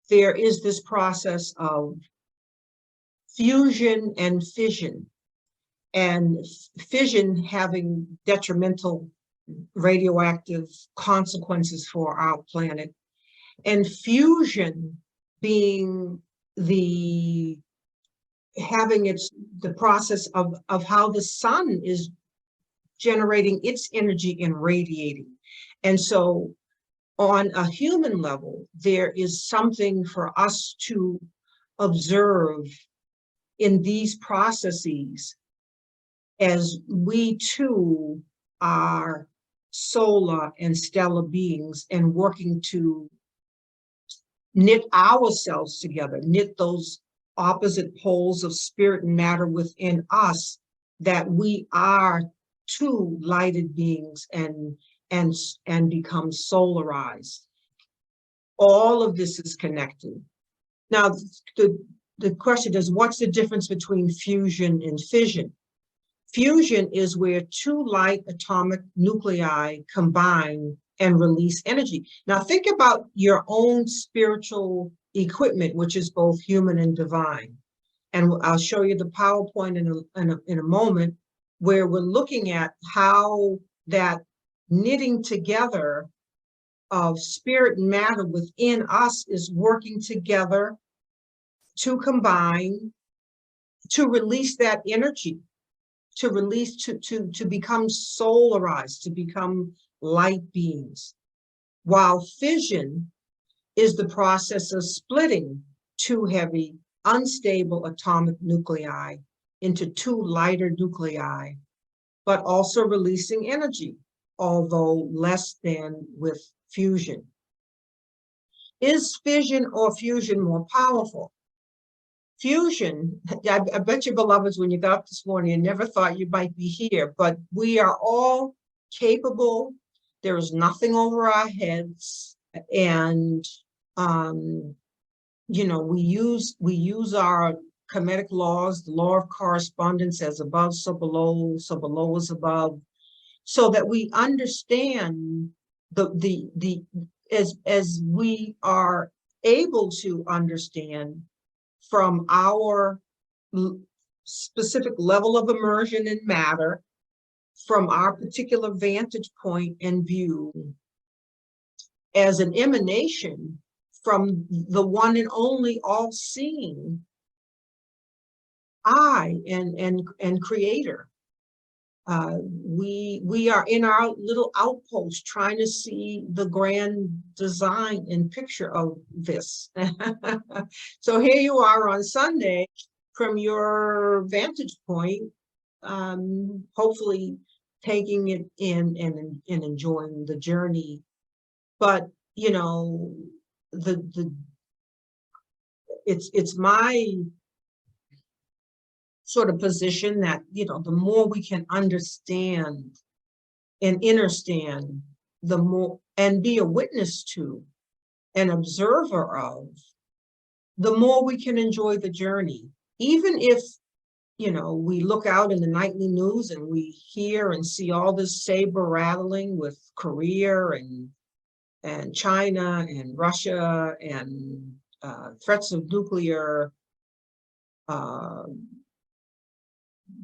there is this process of fusion and fission, and fission having detrimental radioactive consequences for our planet, and fusion being the process of how the sun is generating its energy and radiating. And so on a human level, there is something for us to observe in these processes, as we too are solar and stellar beings and working to knit ourselves together, knit those opposite poles of spirit and matter within us, that we are two lighted beings and become solarized. All of this is connected. Now, the question is, what's the difference between fusion and fission? Fusion is where two light atomic nuclei combine and release energy. Now think about your own spiritual equipment, which is both human and divine. And I'll show you the PowerPoint in a moment, where we're looking at how that knitting together of spirit and matter within us is working together to combine, to release that energy, to release, to become solarized, to become light beings. While fission is the process of splitting two heavy, unstable atomic nuclei into two lighter nuclei, but also releasing energy, although less than with fusion. Is fission or fusion more powerful? Fusion, I bet you, beloveds, when you got up this morning, you never thought you might be here, but we are all capable. There is nothing over our heads. And, you know, we use our Kemetic laws, the law of correspondence, as above, so below is above, so that we understand as we are able to understand from our specific level of immersion in matter, from our particular vantage point and view, as an emanation from the one and only all-seeing I and creator. We are in our little outpost trying to see the grand design and picture of this. So here you are on Sunday from your vantage point, hopefully taking it in and enjoying the journey. But you know, it's my sort of position that, you know, the more we can understand and understand, the more, and be a witness to, an observer of, the more we can enjoy the journey. Even if, you know, we look out in the nightly news and we hear and see all this saber rattling with Korea and China and Russia and threats of nuclear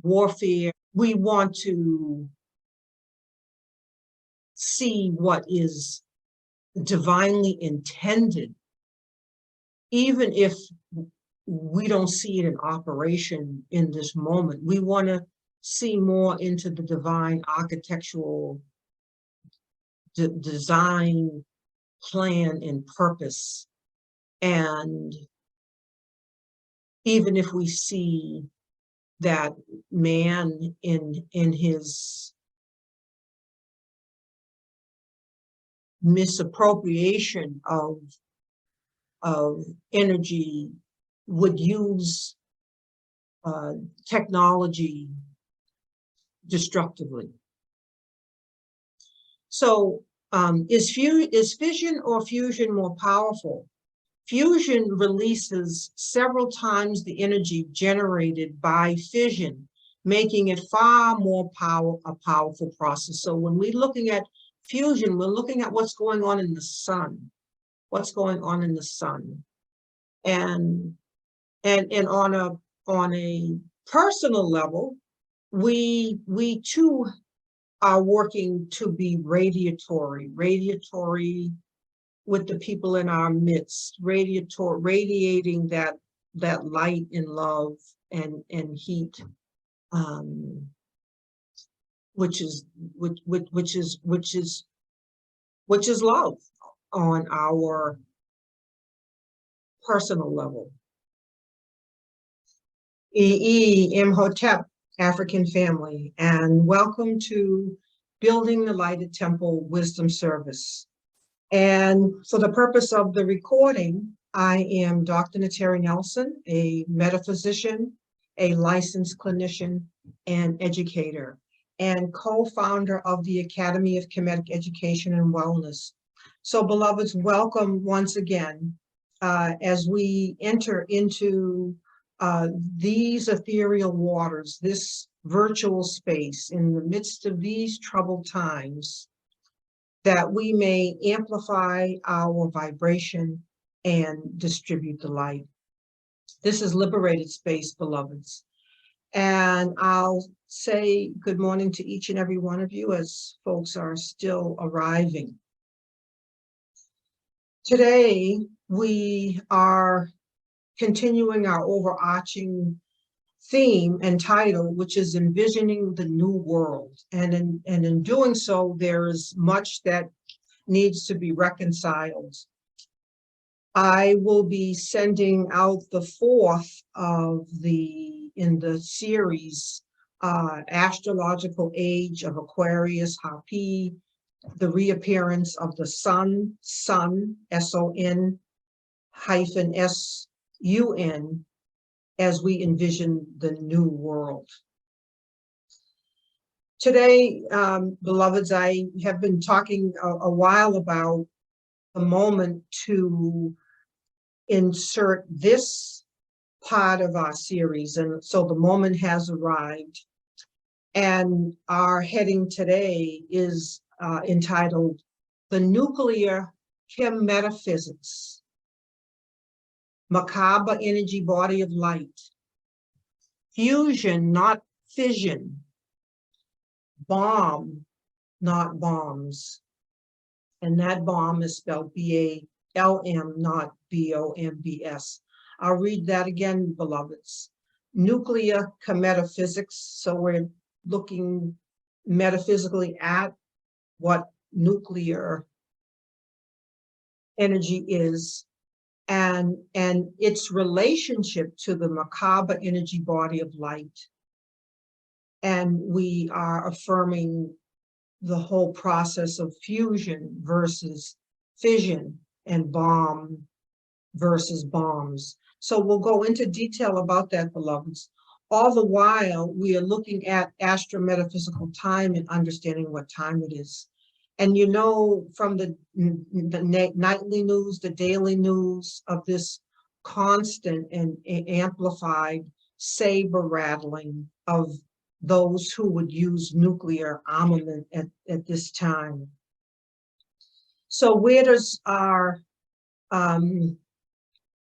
warfare, we want to see what is divinely intended, even if we don't see it in operation in this moment. We want to see more into the divine architectural design, plan, and purpose. And even if we see that man in his misappropriation of energy would use technology destructively. So is fission or fusion more powerful? Fusion releases several times the energy generated by fission, making it far more a powerful process. So when we're looking at fusion, we're looking at what's going on in the sun. What's going on in the sun? And on a personal level, we too are working to be radiatory with the people in our midst, radiating that light and love and heat, which is love on our personal level. Imhotep, African family, and welcome to Building the Lighted Temple Wisdom Service. And for the purpose of the recording, I am Dr. Nteri Nelson, a metaphysician, a licensed clinician, and educator, and co-founder of the Academy of Kemetic Education and Wellness. So, beloveds, welcome once again as we enter into these ethereal waters, this virtual space in the midst of these troubled times, that we may amplify our vibration and distribute the light. This is liberated space, beloveds. And I'll say good morning to each and every one of you as folks are still arriving. Today, we are continuing our overarching theme and title, which is envisioning the new world. And in doing so, there is much that needs to be reconciled. I will be sending out the fourth in the series, Astrological Age of Aquarius, Hapi, the reappearance of the sun, S-O-N hyphen S-U-N, as we envision the new world. Today, beloveds, I have been talking a while about the moment to insert this part of our series, and so the moment has arrived. And our heading today is entitled The Nuclear KeMetaphysics MerKaBa Energy Body of Light. Fusion, not fission. Balm, not bombs. And that bomb is spelled B-A-L-M, not B-O-M-B-S. I'll read that again, beloveds. Nuclear KeMetaphysics. So we're looking metaphysically at what nuclear energy is, and its relationship to the MerKaBa energy body of light. And we are affirming the whole process of fusion versus fission and bomb versus bombs. So we'll go into detail about that, beloveds. All the while, we are looking at astrometaphysical time and understanding what time it is. And you know, from the nightly news, the daily news of this constant and amplified saber rattling of those who would use nuclear armament at this time. So where does our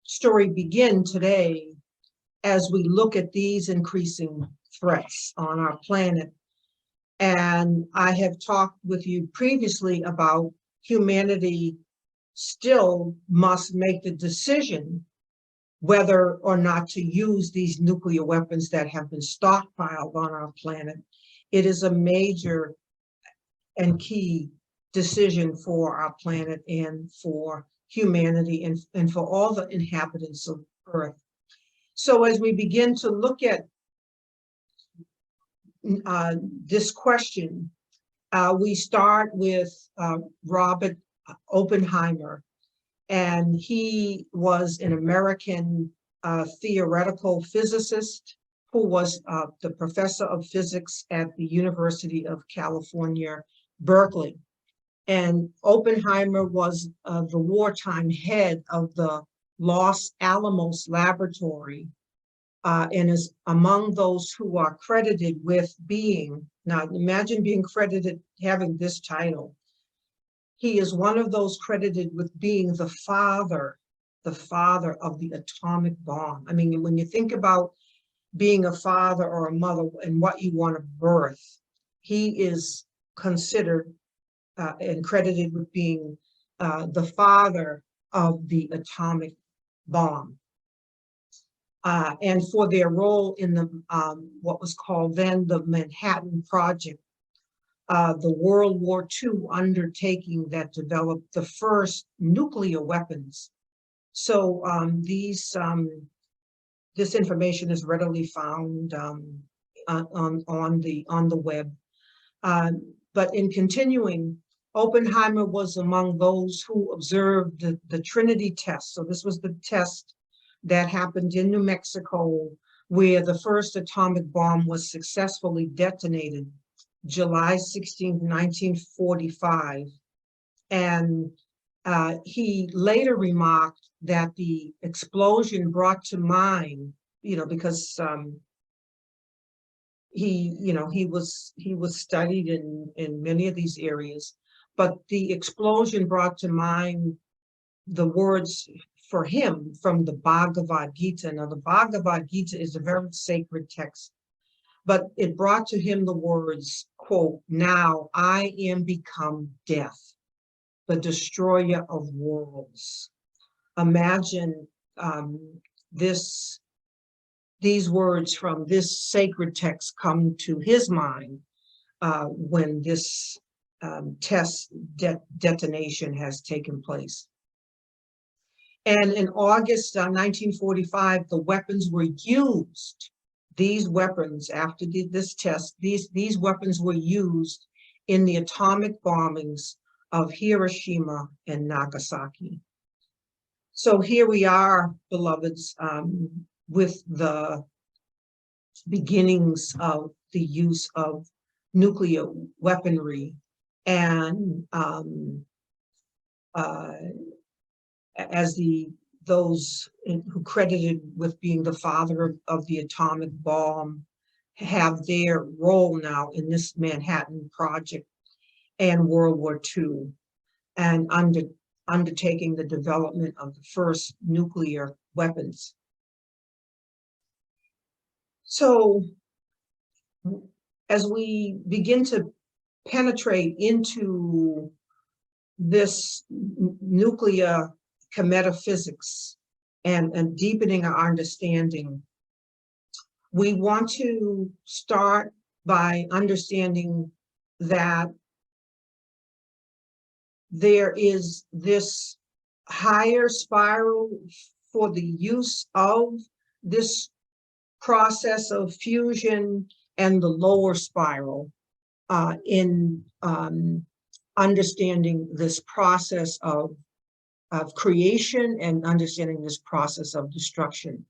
story begin today as we look at these increasing threats on our planet? And I have talked with you previously about humanity still must make the decision whether or not to use these nuclear weapons that have been stockpiled on our planet. It is a major and key decision for our planet and for humanity and for all the inhabitants of Earth. So as we begin to look at this question, we start with Robert Oppenheimer, and he was an American theoretical physicist who was the professor of physics at the University of California, Berkeley. And Oppenheimer was the wartime head of the Los Alamos Laboratory, and is among those who are credited with being, now imagine being credited, having this title. He is one of those credited with being the father the father of the atomic bomb. I mean, when you think about being a father or a mother and what you want to birth, he is considered and credited with being the father of the atomic bomb. And for their role in the what was called then the Manhattan Project, the World War II undertaking that developed the first nuclear weapons. So this information is readily found on the web. But in continuing, Oppenheimer was among those who observed the Trinity test. So this was the test that happened in New Mexico, where the first atomic bomb was successfully detonated July 16, 1945. And he later remarked that the explosion brought to mind, because he was studied in many of these areas, but the explosion brought to mind the words for him from the Bhagavad Gita. Now, the Bhagavad Gita is a very sacred text, but it brought to him the words, quote, "Now I am become death, the destroyer of worlds." Imagine these words from this sacred text come to his mind when this test detonation has taken place. And in August 1945, the weapons were used. These weapons, after this test, these weapons were used in the atomic bombings of Hiroshima and Nagasaki. So here we are, beloveds, with the beginnings of the use of nuclear weaponry, and as those who credited with being the father of the atomic bomb have their role now in this Manhattan Project and World War II, and undertaking the development of the first nuclear weapons. So as we begin to penetrate into this nuclear KeMetaphysics and deepening our understanding, we want to start by understanding that there is this higher spiral for the use of this process of fusion, and the lower spiral in understanding this process of creation and understanding this process of destruction.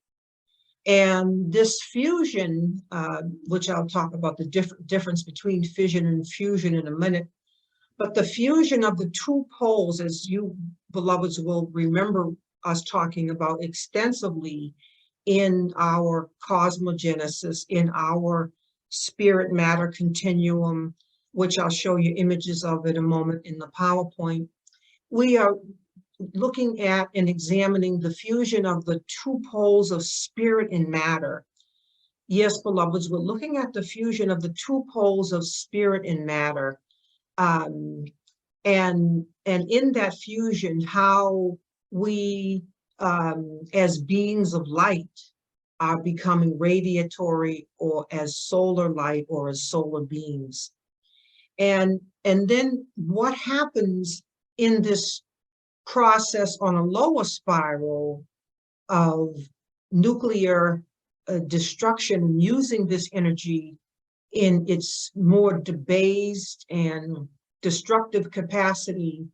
And this fusion, which I'll talk about the difference between fission and fusion in a minute, but the fusion of the two poles, as you beloveds will remember us talking about extensively in our cosmogenesis, in our spirit matter continuum, which I'll show you images of in a moment in the PowerPoint. We are looking at and examining the fusion of the two poles of spirit and matter. Yes, beloveds, we're looking at the fusion of the two poles of spirit and matter. And in that fusion, how we, as beings of light, are becoming radiatory, or as solar light, or as solar beings. And then what happens in this process on a lower spiral of nuclear destruction, using this energy in its more debased and destructive capacity,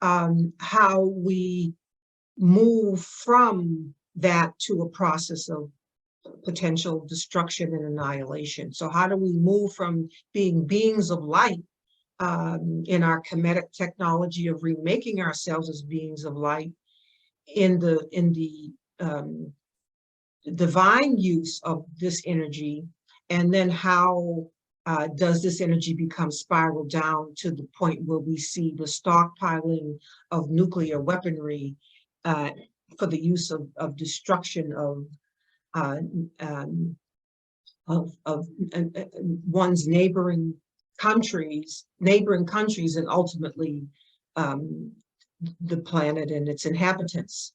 how we move from that to a process of potential destruction and annihilation. So how do we move from being beings of light in our Kemetic technology of remaking ourselves as beings of light in the divine use of this energy, and then how does this energy become spiral down to the point where we see the stockpiling of nuclear weaponry for the use of destruction of one's neighboring countries, and ultimately the planet and its inhabitants.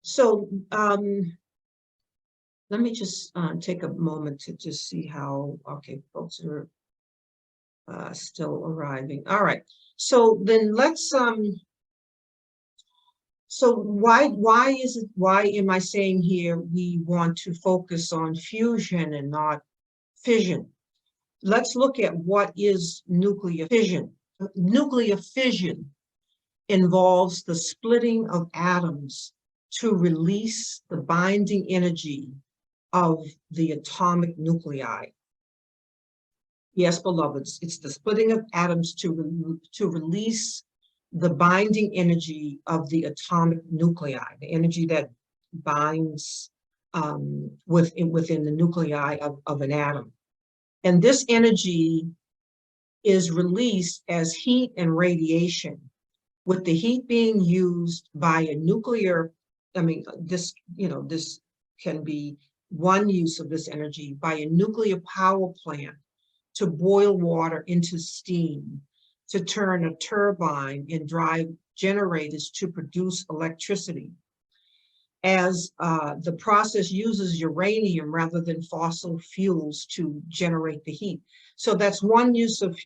So let me just take a moment to just see how, okay, folks are still arriving. All right, so then let's, so why am I saying here we want to focus on fusion and not fission? Let's look at what is nuclear fission. Nuclear fission involves the splitting of atoms to release the binding energy of the atomic nuclei. Yes, beloveds, it's the splitting of atoms to release the binding energy of the atomic nuclei, the energy that binds within the nuclei of an atom. And this energy is released as heat and radiation, with the heat being used by a nuclear, this can be one use of this energy, by a nuclear power plant to boil water into steam, to turn a turbine and drive generators to produce electricity. As the process uses uranium rather than fossil fuels to generate the heat. So that's one use of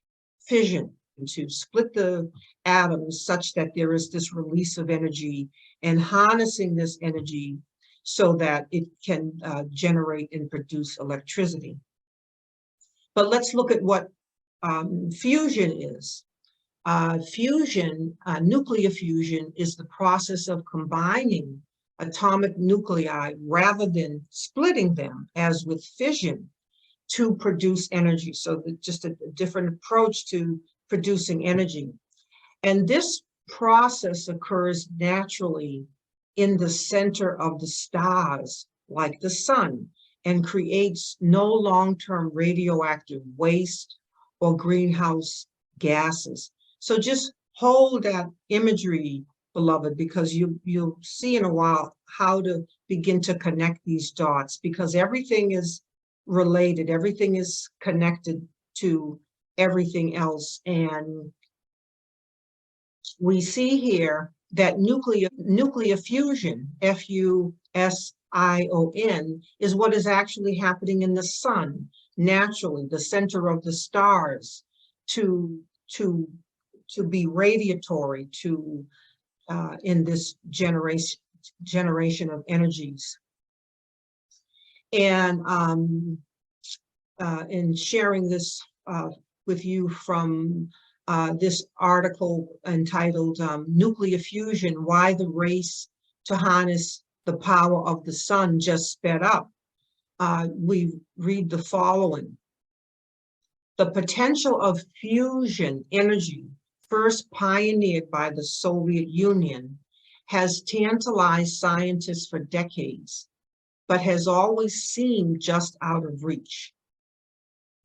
fission, to split the atoms such that there is this release of energy and harnessing this energy so that it can generate and produce electricity. But let's look at what fusion is. Nuclear fusion is the process of combining atomic nuclei rather than splitting them, as with fission, to produce energy. So just a different approach to producing energy. And this process occurs naturally in the center of the stars, like the sun, and creates no long-term radioactive waste or greenhouse gases. So just hold that imagery, beloved, because you'll see in a while how to begin to connect these dots, because everything is related, everything is connected to everything else. And we see here that nuclear fusion, F-U-S-I-O-N, is what is actually happening in the sun, naturally, the center of the stars, to be radiatory to in this generation of energies. And in sharing this with you from this article entitled Nuclear Fusion, Why the Race to Harness the Power of the Sun Just Sped Up, we read the following. The potential of fusion energy, first pioneered by the Soviet Union, has tantalized scientists for decades, but has always seemed just out of reach.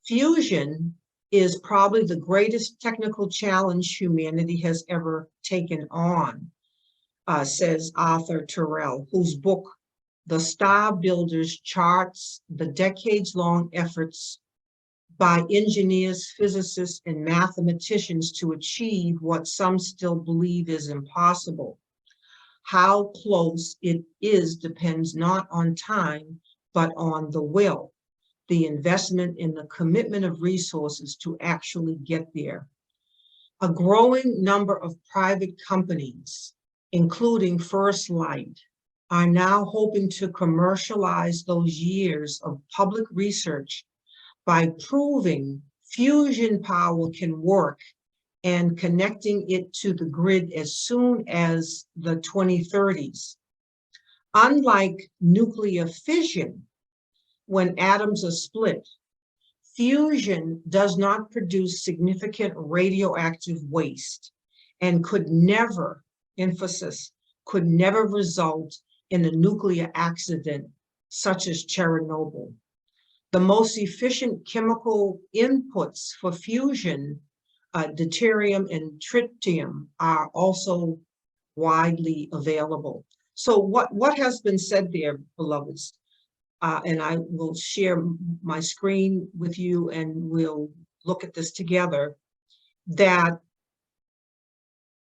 Fusion is probably the greatest technical challenge humanity has ever taken on, says Arthur Terrell, whose book, The Star Builders, charts the decades-long efforts by engineers, physicists, and mathematicians to achieve what some still believe is impossible. How close it is depends not on time, but on the will, the investment and the commitment of resources to actually get there. A growing number of private companies, including First Light, are now hoping to commercialize those years of public research by proving fusion power can work and connecting it to the grid as soon as the 2030s. Unlike nuclear fission, when atoms are split, fusion does not produce significant radioactive waste and could never, emphasis, could never result in a nuclear accident such as Chernobyl. The most efficient chemical inputs for fusion, deuterium and tritium, are also widely available. So what has been said there, beloveds, and I will share my screen with you and we'll look at this together, that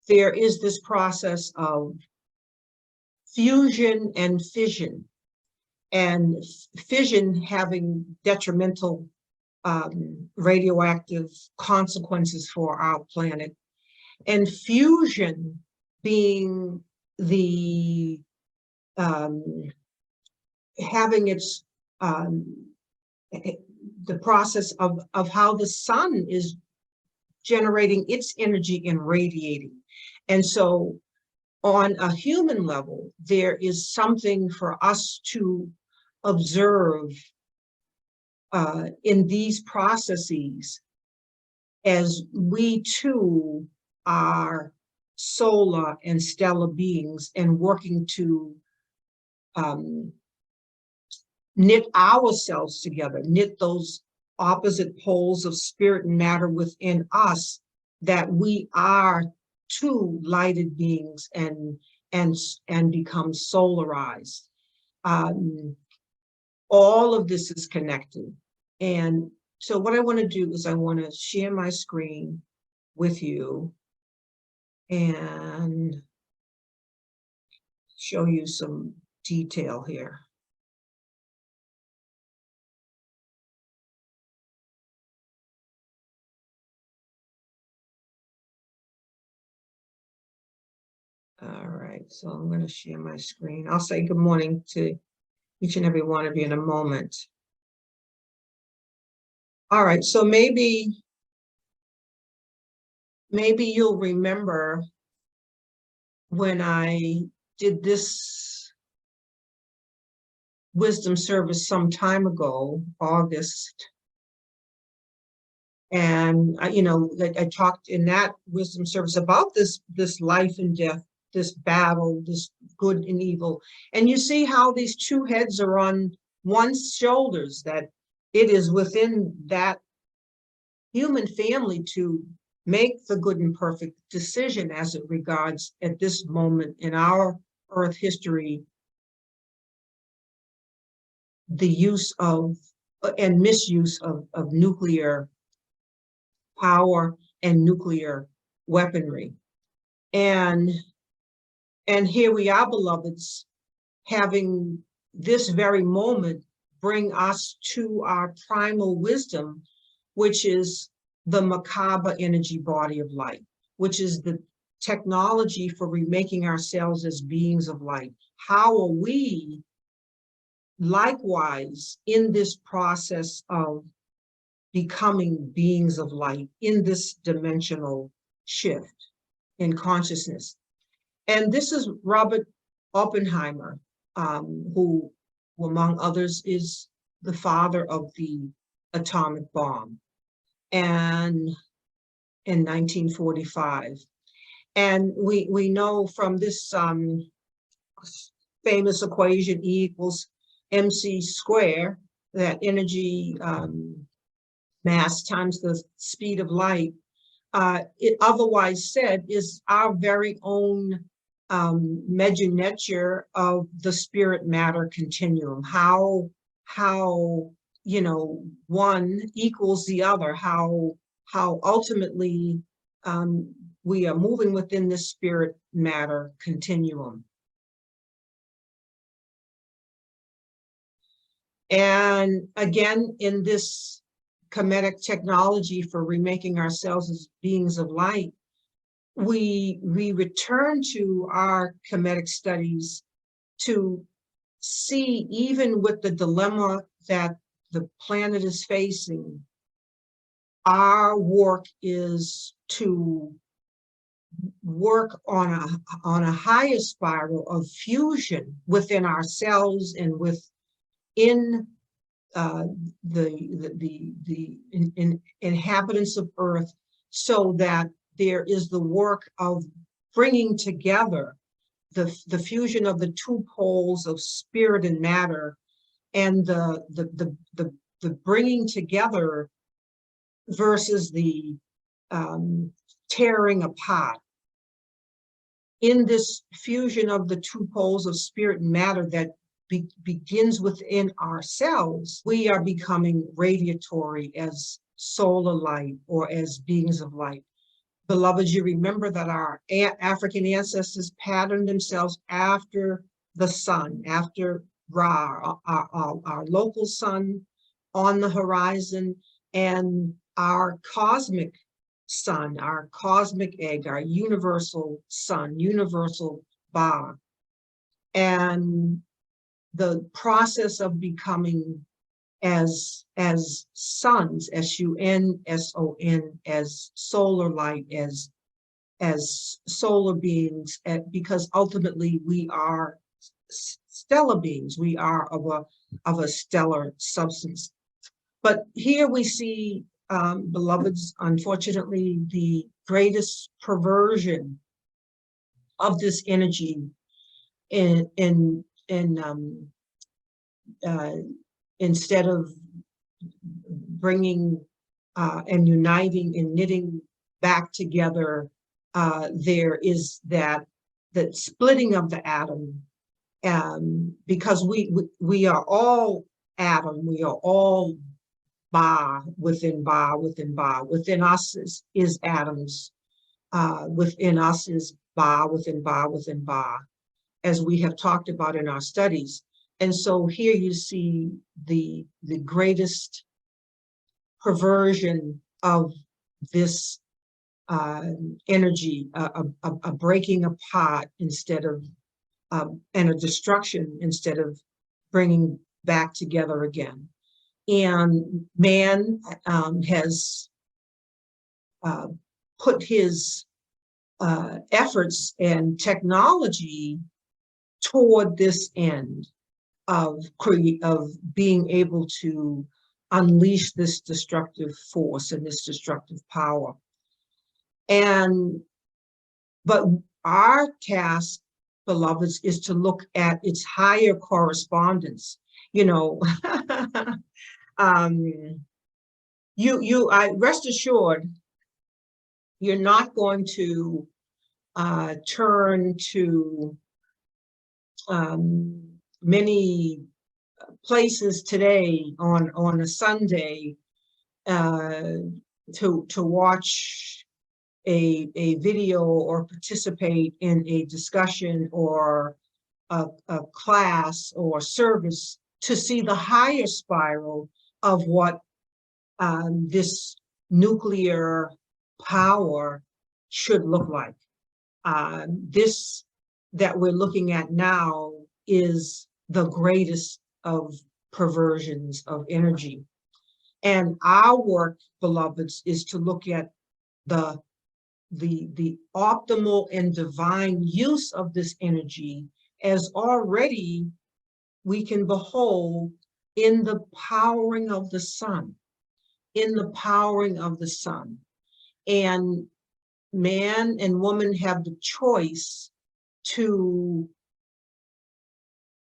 there is this process of fusion and fission, and fission having detrimental radioactive consequences for our planet, and fusion being the having its the process of how the sun is generating its energy and radiating. And so on a human level, there is something for us to observe in these processes, as we too are solar and stellar beings and working to knit ourselves together, knit those opposite poles of spirit and matter within us, that we are two lighted beings and become solarized. All of this is connected. And so what I want to do is I want to share my screen with you and show you some detail here. All right, so I'm going to share my screen. I'll say good morning to each and every one of you in a moment. All right, so maybe you'll remember when I did this wisdom service some time ago, August. And I talked in that wisdom service about this life and death, this battle, this good and evil. And you see how these two heads are on one's shoulders, that it is within that human family to make the good and perfect decision as it regards, at this moment in our Earth history, the use of and misuse of nuclear power and nuclear weaponry. And here we are, beloveds, having this very moment bring us to our primal wisdom, which is the MerKaBa energy body of light, which is the technology for remaking ourselves as beings of light. How are we likewise in this process of becoming beings of light in this dimensional shift in consciousness? And this is Robert Oppenheimer, who, among others, is the father of the atomic bomb, and in 1945. And we know from this famous equation, E equals mc square, that energy mass times the speed of light, it otherwise said is our very own Metu Neter of the spirit matter continuum. How one equals the other, how ultimately we are moving within this spirit matter continuum. And again, in this Kemetic technology for remaking ourselves as beings of light, we return to our Kemetic studies to see, even with the dilemma that the planet is facing, our work is to work on a higher spiral of fusion within ourselves and within the inhabitants of Earth, so that there is the work of bringing together the fusion of the two poles of spirit and matter, and the bringing together versus the tearing apart. in this fusion of the two poles of spirit and matter that begins within ourselves, we are becoming radiatory as solar light or as beings of light. Beloveds, you remember that our African ancestors patterned themselves after the sun, after Ra, our local sun on the horizon, and our cosmic sun, our cosmic egg, our universal sun, universal Ba. And the process of becoming as suns, S-U-N-S-O-N, as solar light, as solar beings, because ultimately we are stellar beings. We are of a stellar substance. But here we see, beloveds, unfortunately, the greatest perversion of this energy instead of bringing and uniting and knitting back together, there is that splitting of the atom, because we are all atom, we are all Ba within Ba within Ba. Within us is atoms. Within us is Ba within Ba within Ba, as we have talked about in our studies. And so here you see the greatest perversion of this energy, a breaking apart instead of, and a destruction instead of bringing back together again. And man has put his efforts and technology toward this end of being able to unleash this destructive force and this destructive power. But our task, beloveds, is to look at its higher correspondence. You know, I rest assured, you're not going to turn to many places today on a Sunday to watch a video or participate in a discussion or a class or service to see the higher spiral of what this nuclear power should look like. This that we're looking at now is the greatest of perversions of energy. And our work, beloveds, is to look at the optimal and divine use of this energy, as already we can behold in the powering of the sun, in the powering of the sun. And man and woman have the choice to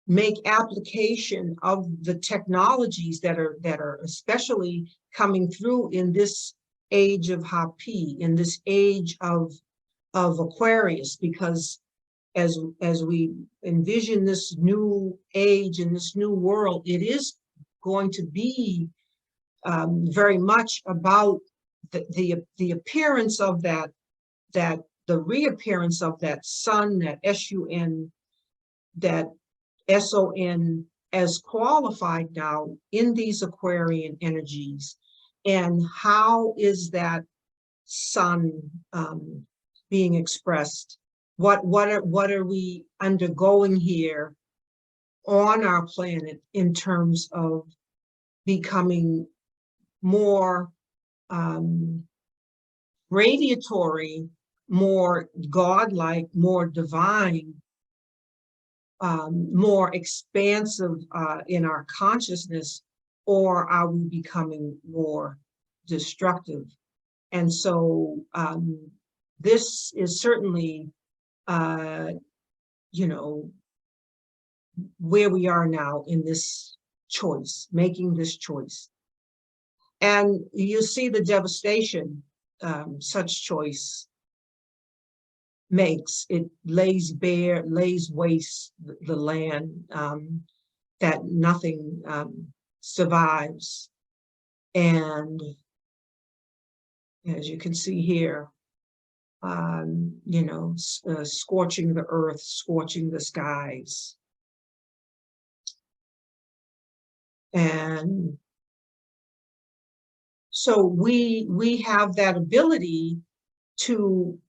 make application of the technologies that are especially coming through in this age of Hapi, in this age of Aquarius, because as we envision this new age and this new world, it is going to be very much about the appearance of the reappearance of that sun, that S-U-N, that S-O-N, as qualified now in these Aquarian energies. And how is that sun being expressed? What are we undergoing here on our planet in terms of becoming more radiatory, more godlike, more divine, more expansive in our consciousness, or are we becoming more destructive? And so this is certainly, you know, where we are now in this choice, making this choice. And you see the devastation such choice makes. It lays bare, lays waste the land, that nothing survives. And as you can see here, you know, scorching the earth, scorching the skies. And so we have that ability to,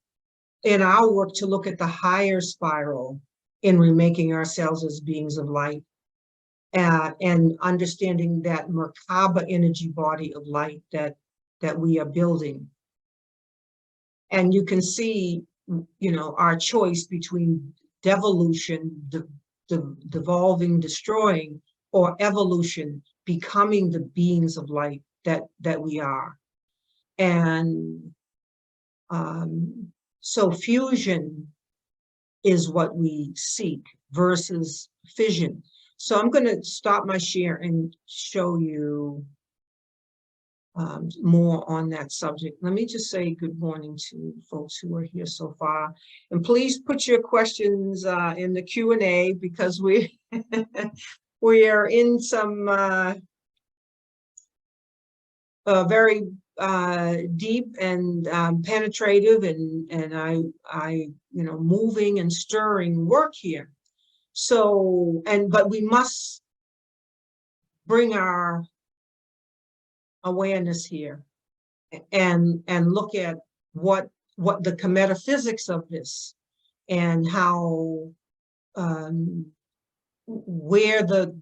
in our work, to look at the higher spiral in remaking ourselves as beings of light, and understanding that MerKaBa energy body of light that we are building. And you can see, you know, our choice between devolution, devolving, destroying, or evolution, becoming the beings of light that we are. And so fusion is what we seek versus fission. So I'm going to stop my share and show you more on that subject. Let me just say good morning to folks who are here so far. And please put your questions in the Q&A, because we are in some very deep and penetrative and I you know, moving and stirring work here. So, but we must bring our awareness here and look at what the KeMetaphysics of this, and how where the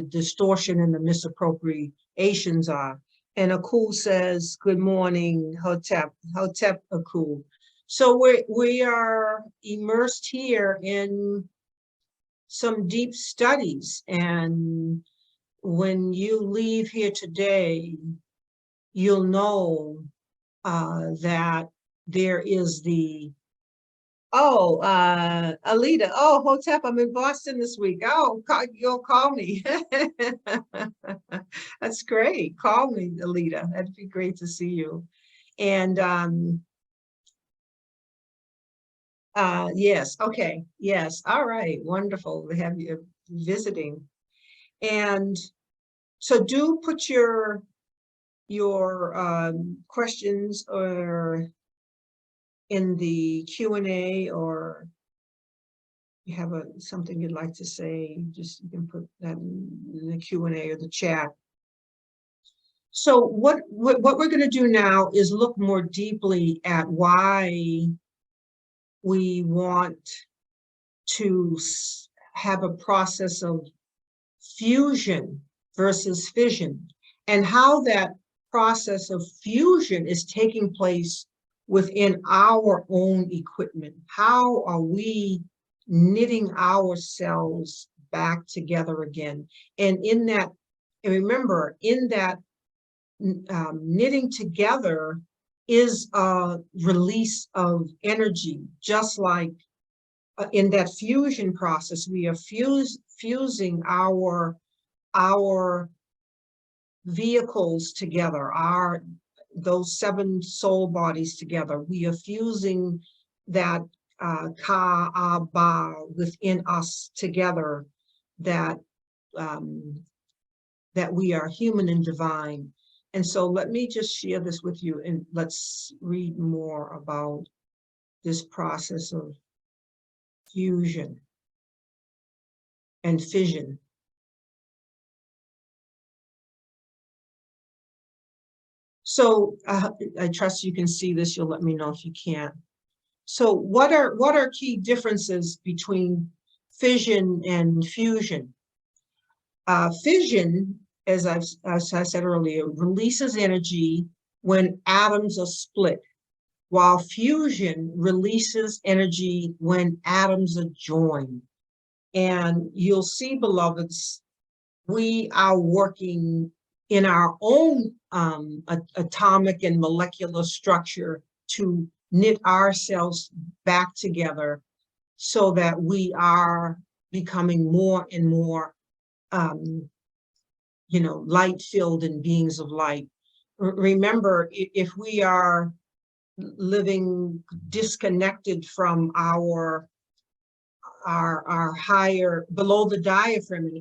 distortion and the misappropriations are. And Akul says, good morning, Hotep Akul. So we are immersed here in some deep studies, and when you leave here today, you'll know that there is the, Alita, Hotep, I'm in Boston this week. You'll call me. That's great. Call me, Alita. That'd be great to see you. And yes, okay, yes, all right, wonderful to have you visiting. And so do put your questions or in the Q&A, or you have something you'd like to say, just you can put that in the Q&A or the chat. So what we're going to do now is look more deeply at why we want to have a process of fusion versus fission, and how that process of fusion is taking place within our own equipment. How are we knitting ourselves back together again? And in that, and remember, in that knitting together is a release of energy, just like in that fusion process, we are fusing our vehicles together, those 7 soul bodies together. We are fusing that Ka-Ba within us together, that we are human and divine. And so let me just share this with you, and let's read more about this process of fusion and fission. So I trust you can see this. You'll let me know if you can't. So what are key differences between fission and fusion? Fission, as I said earlier, releases energy when atoms are split, while fusion releases energy when atoms are joined. And you'll see, beloveds, we are working in our own atomic and molecular structure to knit ourselves back together, so that we are becoming more and more you know, light-filled and beings of light. Remember, if we are living disconnected from our higher, below the diaphragm,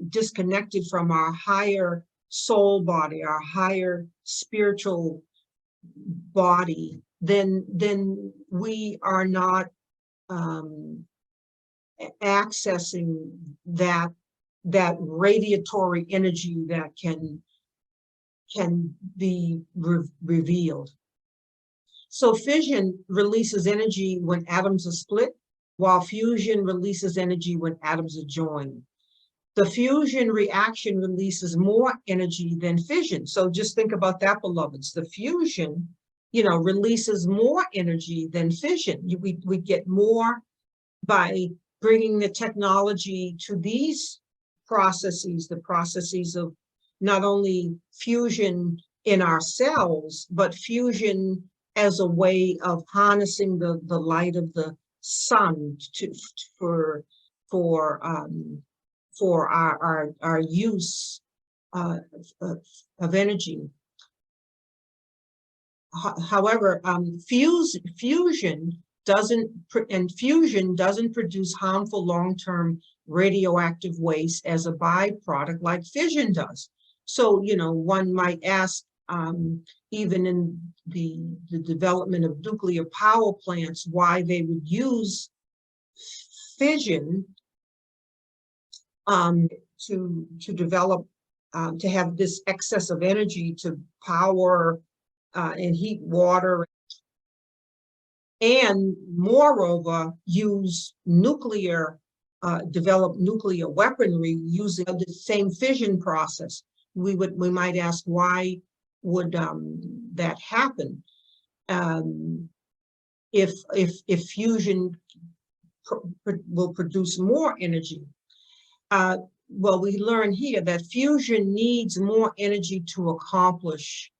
disconnected from our higher soul body, our higher spiritual body, then we are not accessing that radiatory energy that can be revealed. So fission releases energy when atoms are split, while fusion releases energy when atoms are joined. The fusion reaction releases more energy than fission. So just think about that, beloveds. The fusion, releases more energy than fission. We get more by bringing the technology to these processes, the processes of not only fusion in our cells, but fusion as a way of harnessing the light of the sun for our use of energy. However, fusion doesn't produce harmful long-term radioactive waste as a byproduct like fission does. So, one might ask, even in the development of nuclear power plants, why they would use fission to develop, to have this excess of energy to power and heat water, and moreover use develop nuclear weaponry using the same fission process. We might ask, why would that happen if fusion will produce more energy? Well, we learn here that fusion needs more energy to accomplish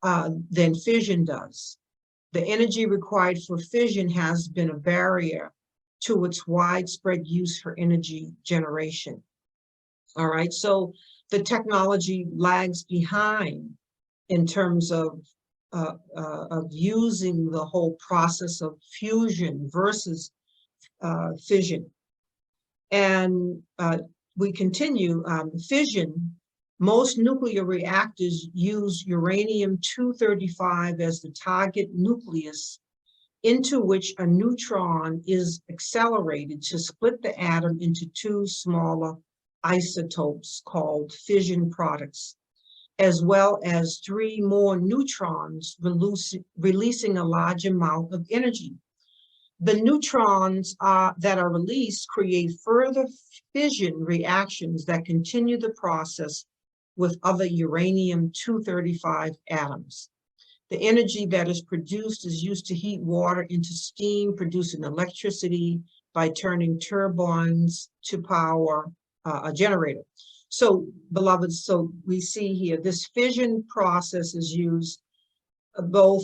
than fission does. The energy required for fission has been a barrier to its widespread use for energy generation. All right, so the technology lags behind in terms of using the whole process of fusion versus fission. And we continue, fission. Most nuclear reactors use uranium-235 as the target nucleus, into which a neutron is accelerated to split the atom into two smaller isotopes called fission products, as well as three more neutrons, releasing a large amount of energy. The neutrons that are released create further fission reactions that continue the process with other uranium-235 atoms. The energy that is produced is used to heat water into steam, producing electricity by turning turbines to power a generator. So, beloveds, so we see here this fission process is used both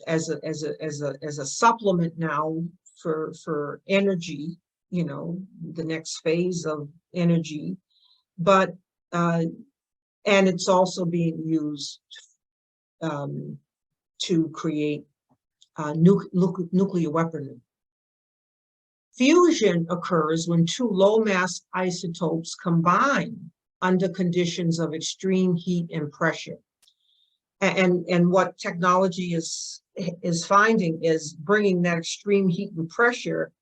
as a supplement now for energy, the next phase of energy, but and it's also being used to create nuclear weaponry. Fusion occurs when two low-mass isotopes combine under conditions of extreme heat and pressure. And what technology is finding is bringing that extreme heat and pressure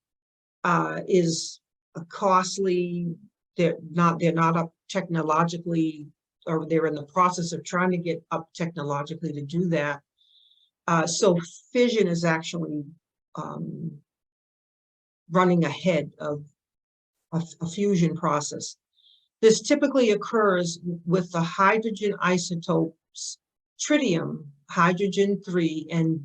is costly. They're not up technologically, or they're in the process of trying to get up technologically to do that. So fission is actually running ahead of a fusion process. This typically occurs with the hydrogen isotopes tritium, hydrogen-3, and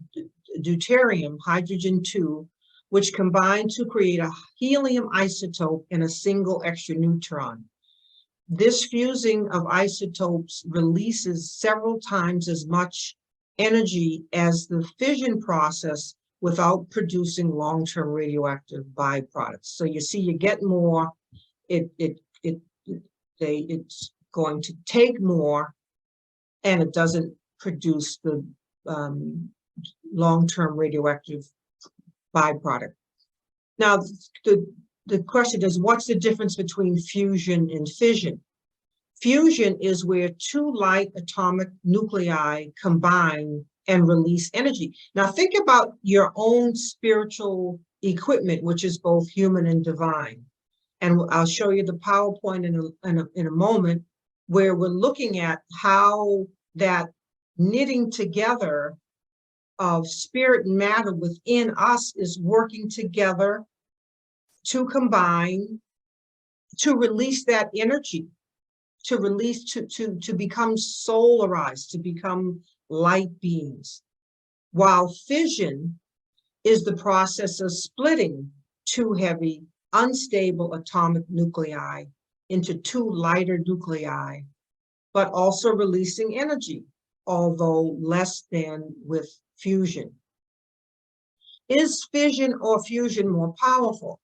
deuterium, hydrogen-2, which combine to create a helium isotope and a single extra neutron. This fusing of isotopes releases several times as much energy as the fission process without producing long-term radioactive byproducts. So you see, you get more, it's going to take more, and it doesn't produce the long-term radioactive byproduct. Now, the question is, what's the difference between fusion and fission? Fusion is where two light atomic nuclei combine and release energy. Now, think about your own spiritual equipment, which is both human and divine. And I'll show you the PowerPoint in a moment, where we're looking at how that knitting together of spirit and matter within us is working together to combine, to release that energy, to release, to become solarized, to become light beings. While fission is the process of splitting two heavy, unstable atomic nuclei into two lighter nuclei, but also releasing energy, although less than with fusion. Is fission or fusion more powerful?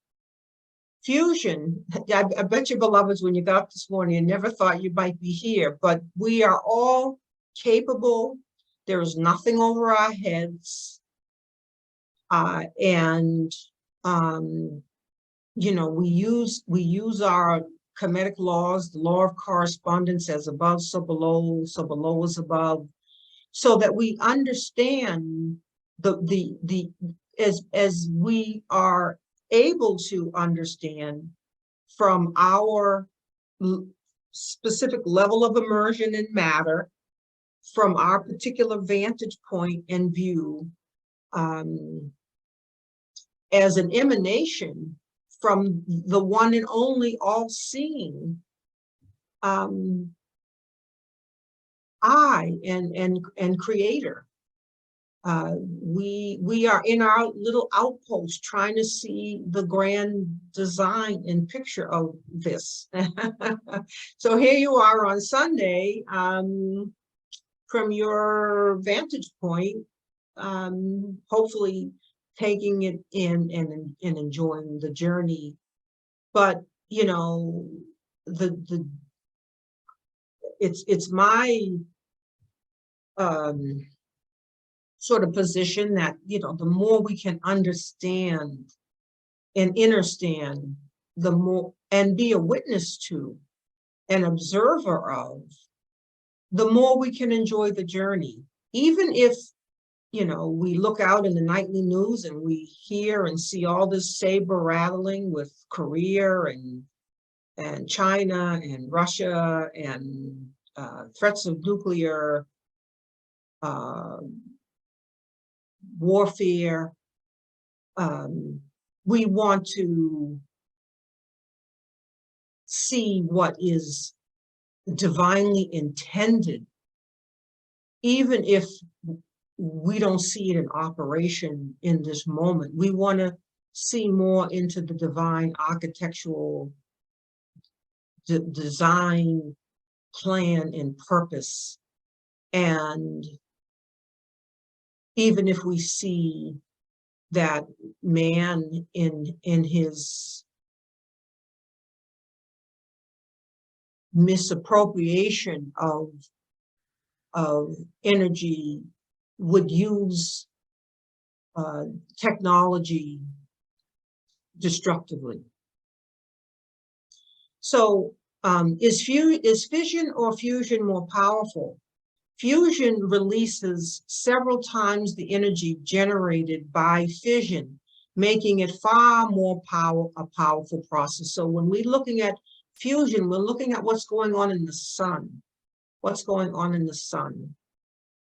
Fusion, I bet you, beloveds, when you got up this morning, you never thought you might be here, but we are all capable. There is nothing over our heads. You know, we use our Kemetic laws, the law of correspondence, as above, so below is above, so that we understand as we are able to understand from our specific level of immersion in matter, from our particular vantage point and view, as an emanation from the one and only all-seeing I and creator. We are in our little outpost trying to see the grand design and picture of this. So here you are on Sunday, from your vantage point, hopefully taking it in and enjoying the journey. But you know, it's my sort of position that, you know, the more we can understand and understand, the more, and be a witness to, an observer of, the more we can enjoy the journey. Even if, you know, we look out in the nightly news and we hear and see all this saber rattling with Korea and China and Russia and threats of nuclear warfare, we want to see what is divinely intended, even if we don't see it in operation in this moment. We want to see more into the divine architectural design, plan, and purpose. And even if we see that man in his misappropriation of energy would use technology destructively. So is fission or fusion more powerful? Fusion releases several times the energy generated by fission, making it far more a powerful process. So when we're looking at fusion, we're looking at what's going on in the sun, what's going on in the sun.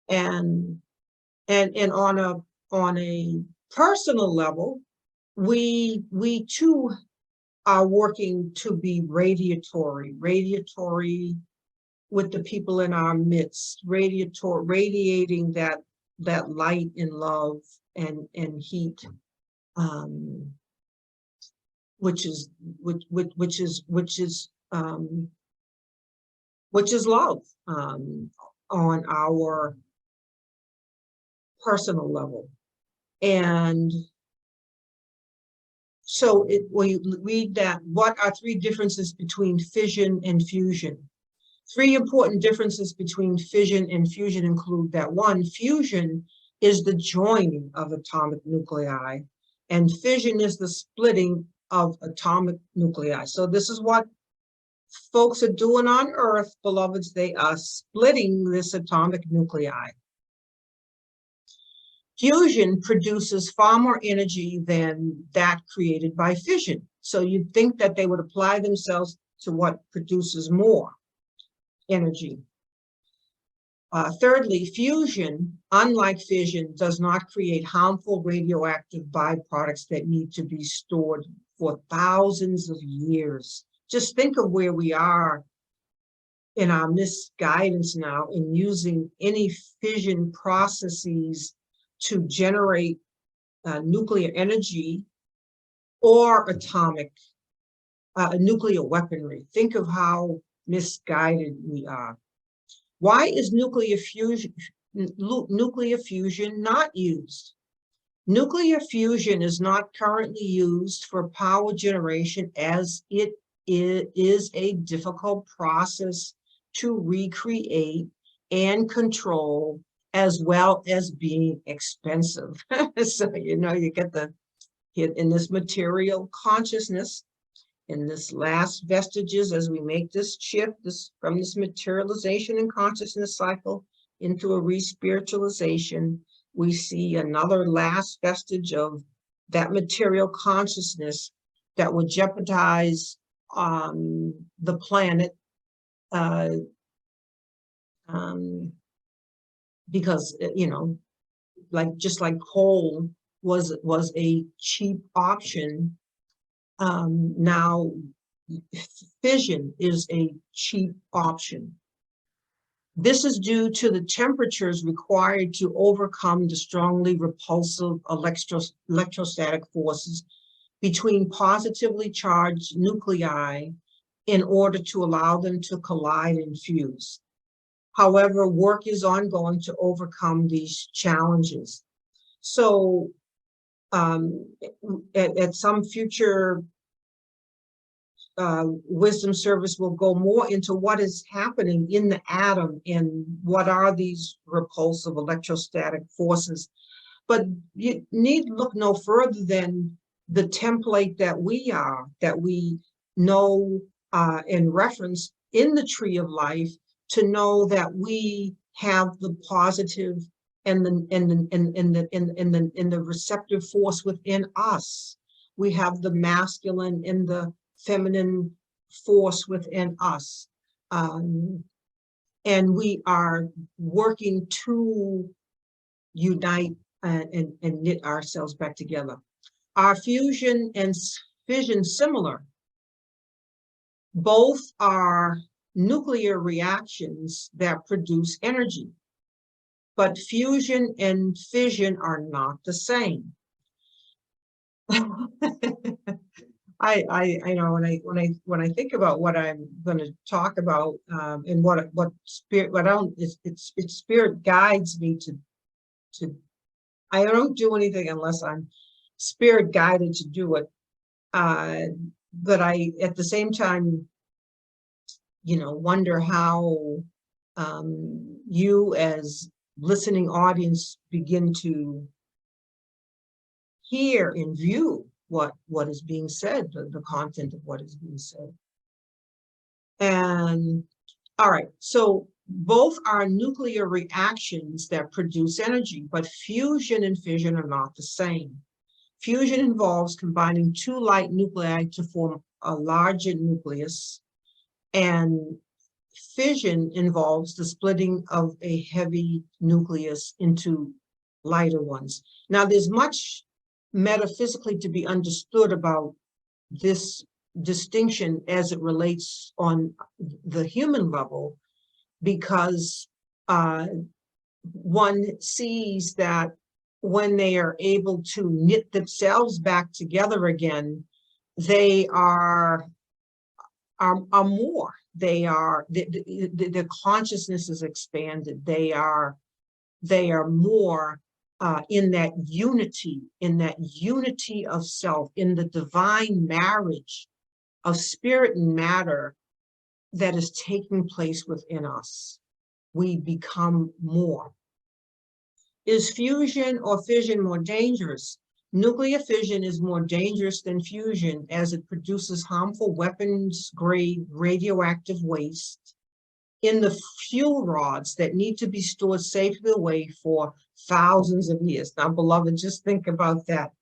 And on a personal level, we too are working to be radiatory with the people in our midst, radiating that light and love and heat, which is love on our personal level. And so when you read that, what are three differences between fission and fusion? Three important differences between fission and fusion include that: one, fusion is the joining of atomic nuclei, and fission is the splitting of atomic nuclei. So this is what folks are doing on Earth, beloveds. They are splitting this atomic nuclei. Fusion produces far more energy than that created by fission. So you'd think that they would apply themselves to what produces more energy. Thirdly, fusion, unlike fission, does not create harmful radioactive byproducts that need to be stored for thousands of years. Just think of where we are in our misguidance now in using any fission processes to generate nuclear energy or atomic nuclear weaponry. Think of how misguided we are. Why is nuclear fusion not used? Nuclear fusion is not currently used for power generation, as it is a difficult process to recreate and control, as well as being expensive. So, you know, you get the hit in this material consciousness, in this last vestiges as we make this shift from this materialization and consciousness cycle into a re-spiritualization. We see another last vestige of that material consciousness that would jeopardize the planet, because, you know, just like coal was a cheap option, now fission is a cheap option. This is due to the temperatures required to overcome the strongly repulsive electrostatic forces between positively charged nuclei in order to allow them to collide and fuse. However, work is ongoing to overcome these challenges. So at some future wisdom service will go more into what is happening in the atom and what are these repulsive electrostatic forces. But you need look no further than the template that we know and reference in the tree of life to know that we have the positive and the receptive force within us. We have the masculine and the feminine force within us. And we are working to unite and knit ourselves back together. Are fusion and fission similar? Both are nuclear reactions that produce energy, but fusion and fission are not the same. I know when I think about what I'm going to talk about, and what spirit, it's spirit guides me to I don't do anything unless I'm spirit guided to do it. But I at the same time, you know, wonder how you as listening audience begin to hear and view what is being said, the content of what is being said. And all right, so both are nuclear reactions that produce energy, but fusion and fission are not the same. Fusion involves combining two light nuclei to form a larger nucleus, and fission involves the splitting of a heavy nucleus into lighter ones. Now, there's much metaphysically to be understood about this distinction as it relates on the human level, because one sees that when they are able to knit themselves back together again, they are more. They are the consciousness is expanded. They are more in that unity of self, in the divine marriage of spirit and matter that is taking place within us. We become more. Is fusion or fission more dangerous? Nuclear fission is more dangerous than fusion as it produces harmful weapons-grade radioactive waste in the fuel rods that need to be stored safely away for thousands of years. Now, beloved, just think about that.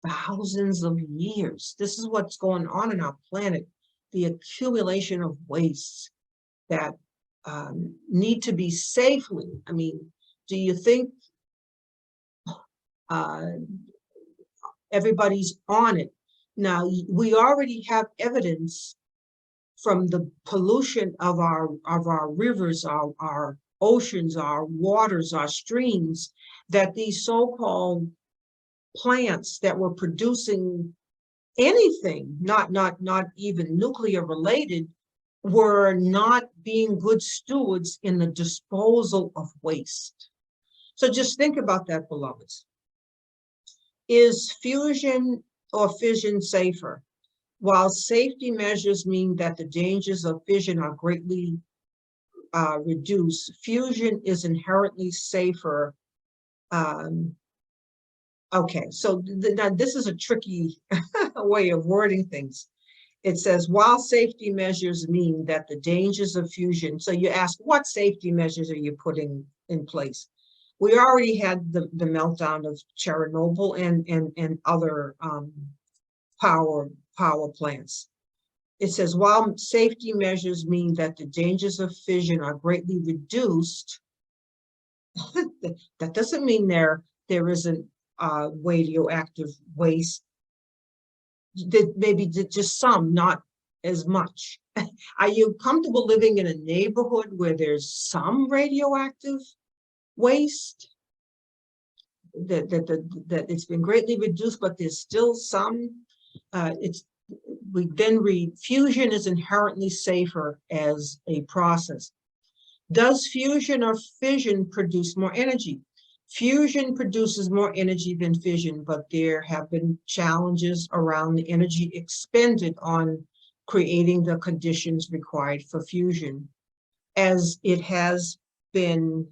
Thousands of years. This is what's going on in our planet. The accumulation of waste that need to be safely. I mean, do you think everybody's on it? Now, we already have evidence from the pollution of our rivers, our oceans, our waters, our streams, that these so-called plants that were producing anything, not even nuclear related, were not being good stewards in the disposal of waste. So just think about that, beloveds. Is fusion or fission safer? While safety measures mean that the dangers of fission are greatly reduced, fusion is inherently safer. Okay, so now this is a tricky way of wording things. It says, while safety measures mean that the dangers of fusion, so you ask, what safety measures are you putting in place? We already had the meltdown of Chernobyl and other power plants. It says, while safety measures mean that the dangers of fission are greatly reduced, that doesn't mean there isn't radioactive waste. Maybe just some, not as much. Are you comfortable living in a neighborhood where there's some radioactive waste? That it's been greatly reduced, but there's still some. We then read, fusion is inherently safer as a process. Does fusion or fission produce more energy? Fusion produces more energy than fission, but there have been challenges around the energy expended on creating the conditions required for fusion, as it has been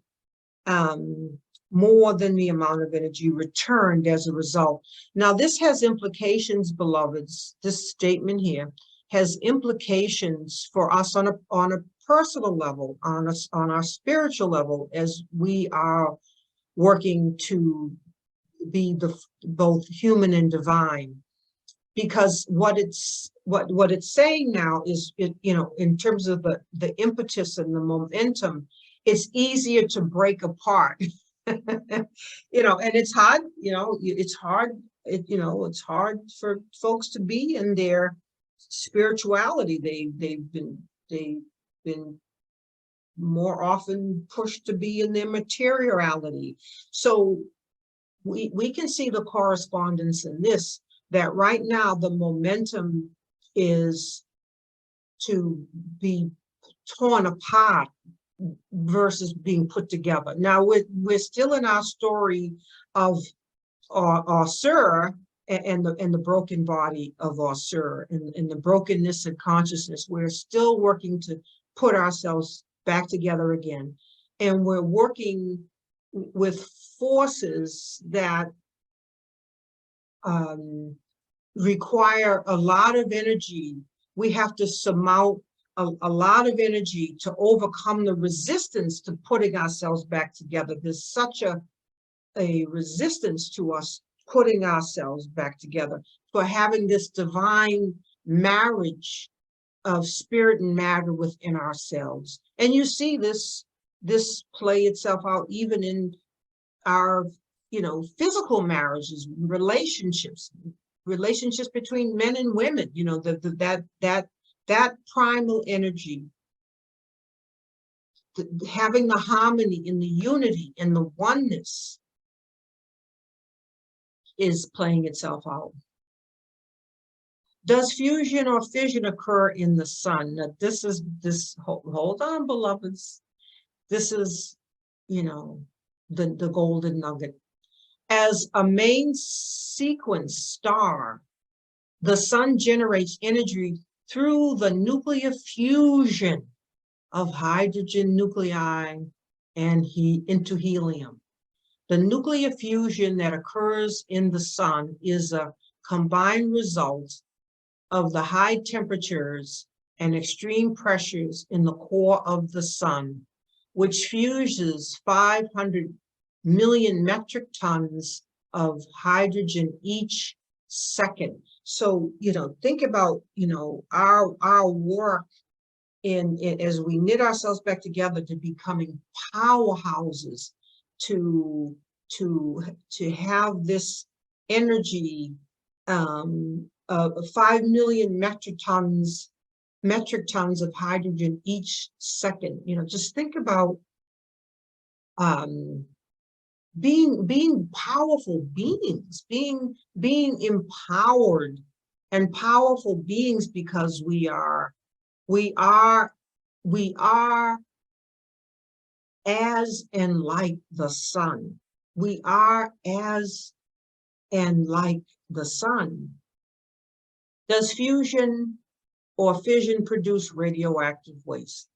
more than the amount of energy returned as a result. Now, this has implications, beloveds. This statement here has implications for us on a personal level, on our spiritual level, as we are working to be both human and divine. Because what it's saying now is, in terms of the impetus and the momentum, it's easier to break apart. And it's hard, it's hard, it's hard for folks to be in their spirituality. They've been more often pushed to be in their materiality. So we can see the correspondence in this, that right now the momentum is to be torn apart versus being put together. Now we're still in our story of Asur and the broken body of Asur and the brokenness of consciousness. We're still working to put ourselves back together again, and we're working with forces that require a lot of energy. We have to surmount a lot of energy to overcome the resistance to putting ourselves back together. There's such a resistance to us putting ourselves back together, for having this divine marriage of spirit and matter within ourselves. And you see this play itself out even in our physical marriages, relationships between men and women, that primal energy, having the harmony and the unity and the oneness is playing itself out. Does fusion or fission occur in the sun? Now, hold on, beloveds. This is, the golden nugget. As a main sequence star, the sun generates energy through the nuclear fusion of hydrogen nuclei and into helium. The nuclear fusion that occurs in the sun is a combined result of the high temperatures and extreme pressures in the core of the sun, which fuses 500 million metric tons of hydrogen each second. So, think about, our work in as we knit ourselves back together to becoming powerhouses, to have this energy, 5 million metric tons of hydrogen each second. Just think about being powerful beings, being empowered and powerful beings, because we are as and like the sun. We are as and like the sun. Does fusion or fission produce radioactive waste?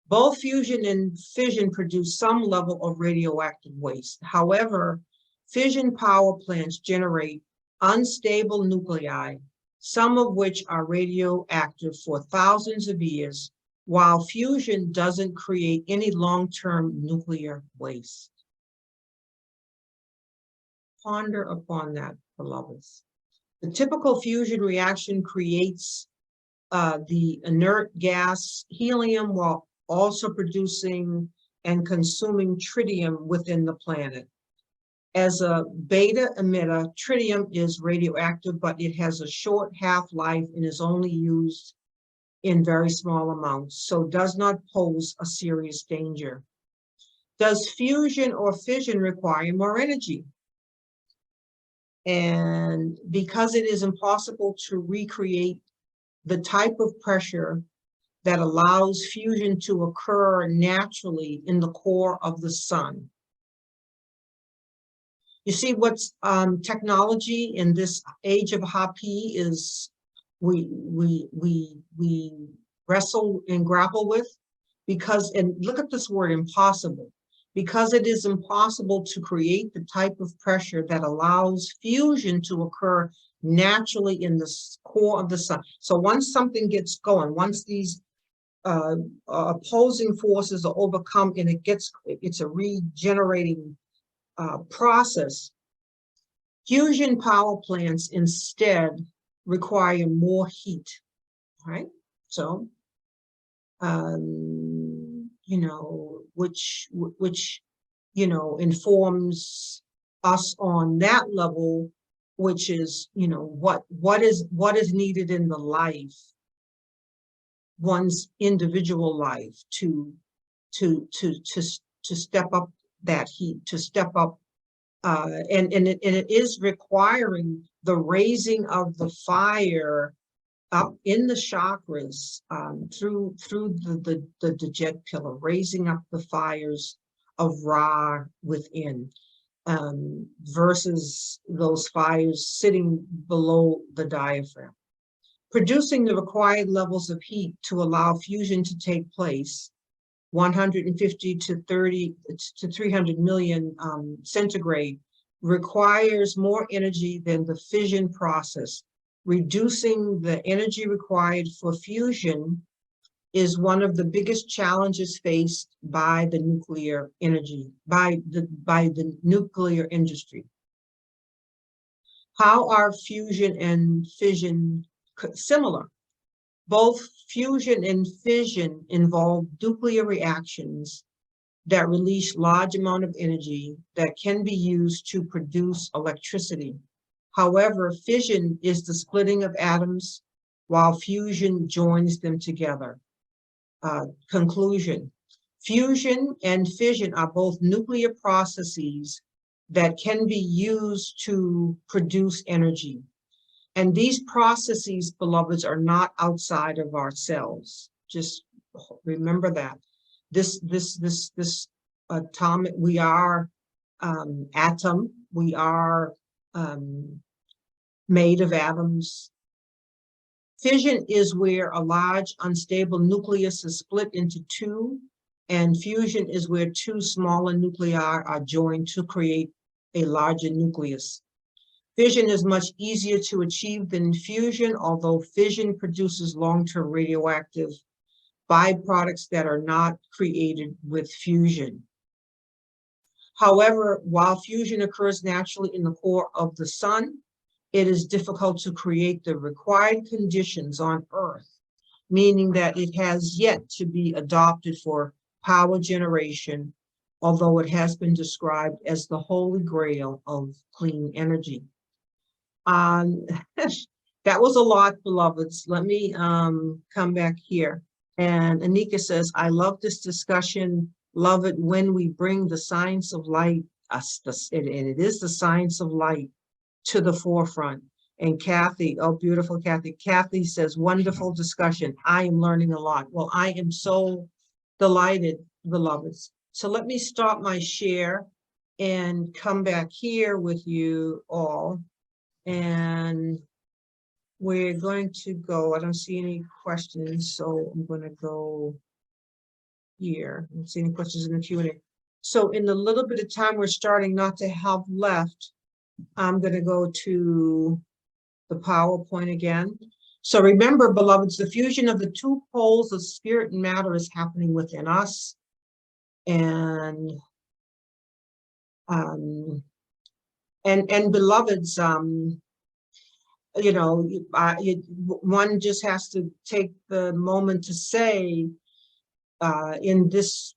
Both fusion and fission produce some level of radioactive waste. However, fission power plants generate unstable nuclei, some of which are radioactive for thousands of years, while fusion doesn't create any long-term nuclear waste. Ponder upon that, beloveds. The typical fusion reaction creates the inert gas helium while also producing and consuming tritium within the planet. As a beta emitter, tritium is radioactive, but it has a short half-life and is only used in very small amounts, so does not pose a serious danger. Does fusion or fission require more energy? And because it is impossible to recreate the type of pressure that allows fusion to occur naturally in the core of the sun. You see, what's technology in this age of Hapi is we wrestle and grapple with, because, and look at this word, impossible, because it is impossible to create the type of pressure that allows fusion to occur naturally in the core of the sun. So once something gets going, once these opposing forces are overcome and it's a regenerating process, fusion power plants instead require more heat, right? So, which informs us on that level, which is, what is needed in the life, one's individual life, to step up that heat, to step up, and it is requiring the raising of the fire up in the chakras, through the Djet pillar, raising up the fires of Ra within, versus those fires sitting below the diaphragm. Producing the required levels of heat to allow fusion to take place, 150 to 300 million centigrade, requires more energy than the fission process. Reducing the energy required for fusion is one of the biggest challenges faced by the nuclear energy, by the nuclear industry. How are fusion and fission similar? Both fusion and fission involve nuclear reactions that release large amount of energy that can be used to produce electricity. However, fission is the splitting of atoms, while fusion joins them together. Conclusion: fusion and fission are both nuclear processes that can be used to produce energy. And these processes, beloveds, are not outside of ourselves. Just remember that. This atomic, we are atom, we are made of atoms. Fission is where a large unstable nucleus is split into two And fusion is where two smaller nuclei are joined to create a larger nucleus. Fission is much easier to achieve than fusion, although fission produces long-term radioactive byproducts that are not created with fusion. However, while fusion occurs naturally in the core of the sun, it is difficult to create the required conditions on Earth, meaning that it has yet to be adopted for power generation, although it has been described as the holy grail of clean energy. That was a lot, beloveds. Let me come back here. And Anika says, I love this discussion. Love it when we bring the science of light, and it is the science of light, to the forefront. And Kathy, oh, beautiful Kathy. Kathy says, wonderful discussion. I am learning a lot. Well, I am so delighted, beloveds. So let me stop my share and come back here with you all. And we're going to go, I don't see any questions, so I'm going to go here. I don't see any questions in the Q&A. So in the little bit of time we're starting not to have left, I'm going to go to the PowerPoint again. So remember, beloveds, the fusion of the two poles of spirit and matter is happening within us. And beloveds, you know, one just has to take the moment to say, in this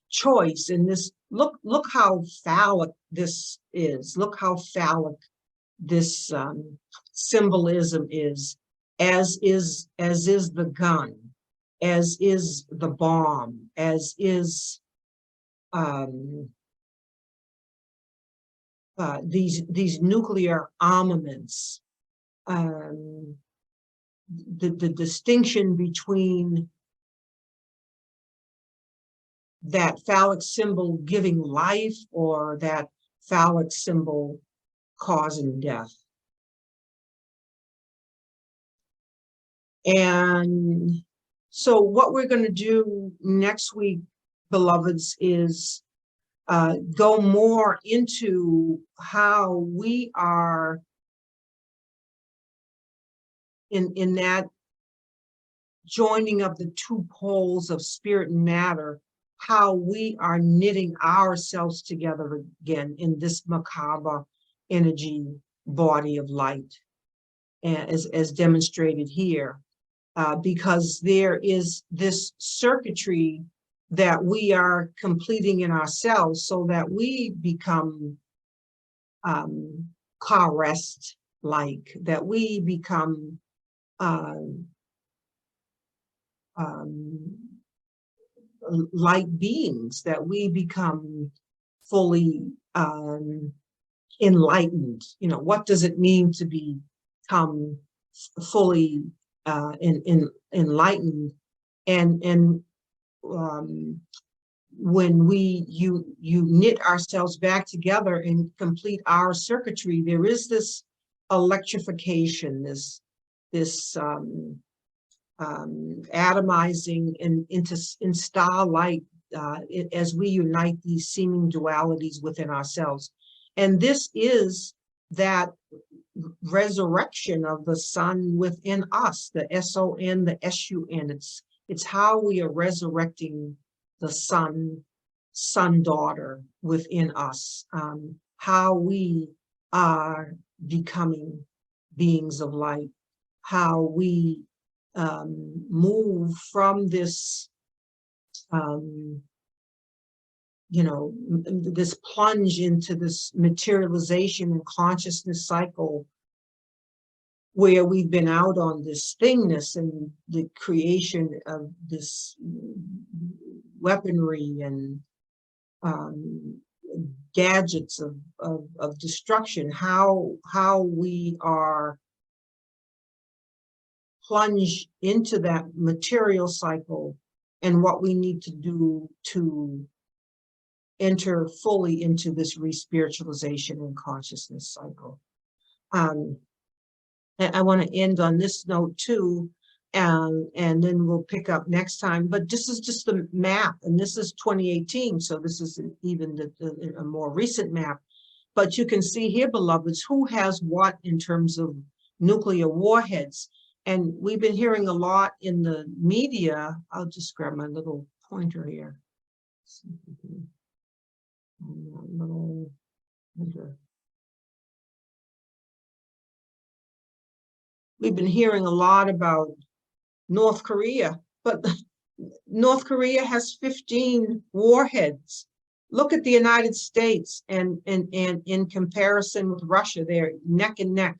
choice, in this, look how phallic this is. Look how phallic this symbolism is, as is the gun, as is the bomb, as is these nuclear armaments. The distinction between that phallic symbol giving life or that phallic symbol causing death. And so what we're going to do next week, beloveds, is go more into how we are in that joining of the two poles of spirit and matter, how we are knitting ourselves together again in this MerKaBa energy body of light, as demonstrated here, because there is this circuitry that we are completing in ourselves so that we become car rest-like, that we become light beings, that we become fully enlightened. You know, what does it mean to become fully enlightened? And when you knit ourselves back together and complete our circuitry, there is this electrification, this atomizing in starlight as we unite these seeming dualities within ourselves. And this is that resurrection of the sun within us, the S-O-N, the S-U-N. It's how we are resurrecting the sun daughter within us, how we are becoming beings of light, how we move from this, you know, this plunge into this materialization and consciousness cycle where we've been out on this thingness and the creation of this weaponry and gadgets of destruction, how we are plunged into that material cycle and what we need to do to enter fully into this re-spiritualization and consciousness cycle. And I want to end on this note too. And then we'll pick up next time. But this is just the map, and this is 2018, so this is even a more recent map. But you can see here, beloveds, who has what in terms of nuclear warheads. And we've been hearing a lot in the media. I'll just grab my little pointer here. Little pointer. We've been hearing a lot about North Korea, but North Korea has 15 warheads. Look at the United States, and in comparison with Russia, they're neck and neck.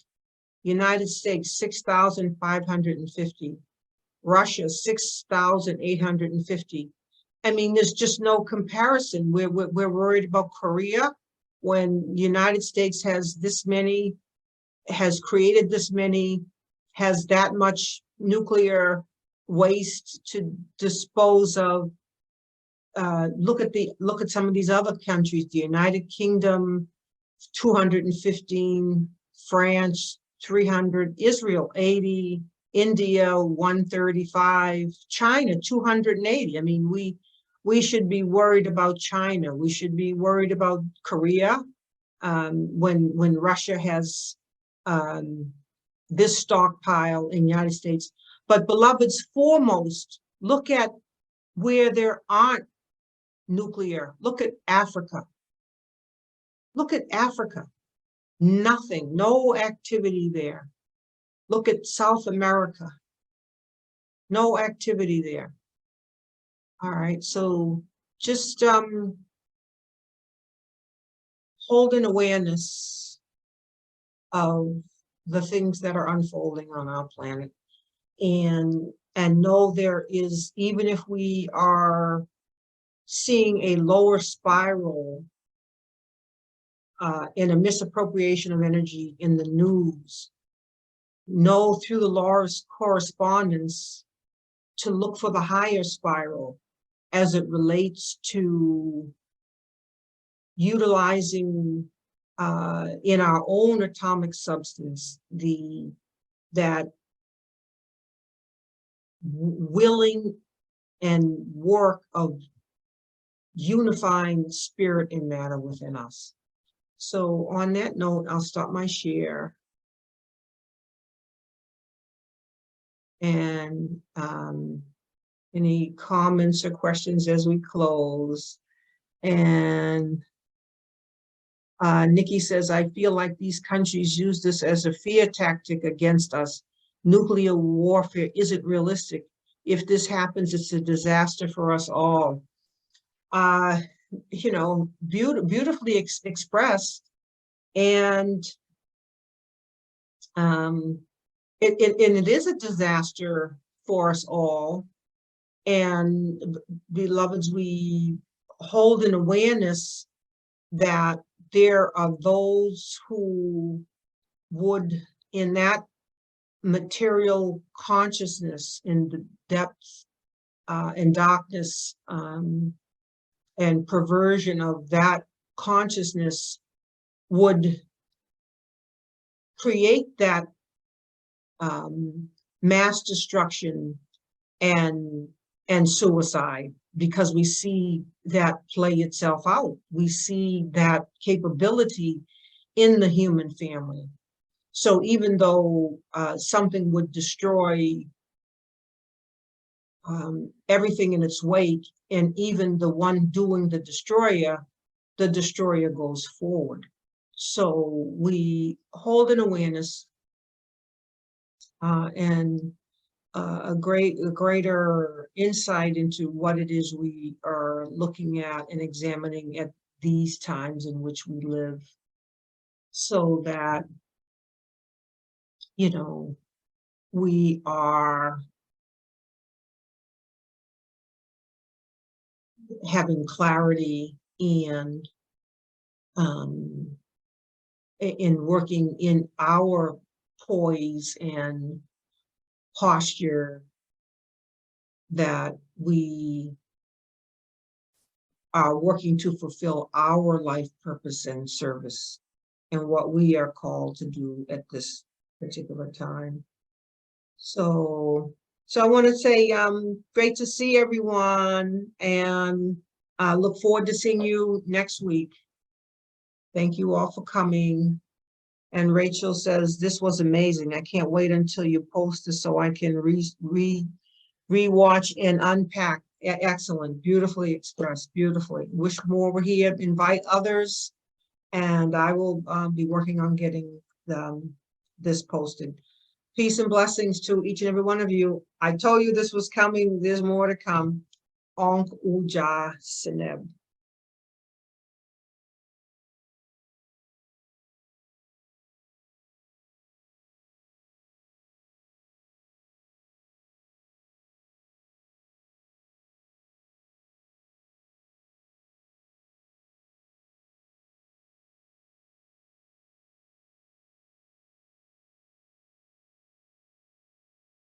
United States, 6,550. Russia, 6,850. I mean, there's just no comparison. We're worried about Korea when the United States has this many, has created this many, has that much nuclear waste to dispose of. Look at some of these other countries. The United Kingdom, 215. France, 300. Israel, 80. India, 135. China, 280. I mean, we should be worried about China. We should be worried about Korea. When Russia has this stockpile in the United States. But beloveds, foremost, look at where there aren't nuclear. Look at Africa. Look at Africa. Nothing, no activity there. Look at South America. No activity there. All right, so just hold an awareness of the things that are unfolding on our planet, and know there is, even if we are seeing a lower spiral in a misappropriation of energy in the news, know through the law of correspondence to look for the higher spiral as it relates to utilizing in our own atomic substance that willing and work of unifying spirit and matter within us. So on that note, I'll stop my share. And any comments or questions as we close? And Nikki says, I feel like these countries use this as a fear tactic against us. Nuclear warfare isn't realistic. If this happens, it's a disaster for us all. You know, beautifully expressed. And it is a disaster for us all. And beloveds, we hold an awareness that there are those who would, in that material consciousness, in the depth and darkness and perversion of that consciousness, would create that mass destruction and suicide, because we see that play itself out. We see that capability in the human family. So even though something would destroy everything in its wake, and even the one doing the destroyer goes forward. So we hold an awareness and a greater insight into what it is we are looking at and examining at these times in which we live, so that, you know, we are having clarity and in working in our poise and posture, that we are working to fulfill our life purpose and service and what we are called to do at this particular time. So So I want to say, great to see everyone, and look forward to seeing you next week. Thank you all for coming. And Rachel says, this was amazing. I can't wait until you post this so I can rewatch and unpack. Excellent, beautifully expressed, beautifully. Wish more were here, invite others, and I will be working on getting this posted. Peace and blessings to each and every one of you. I told you this was coming. There's more to come. Onk Uja Sineb.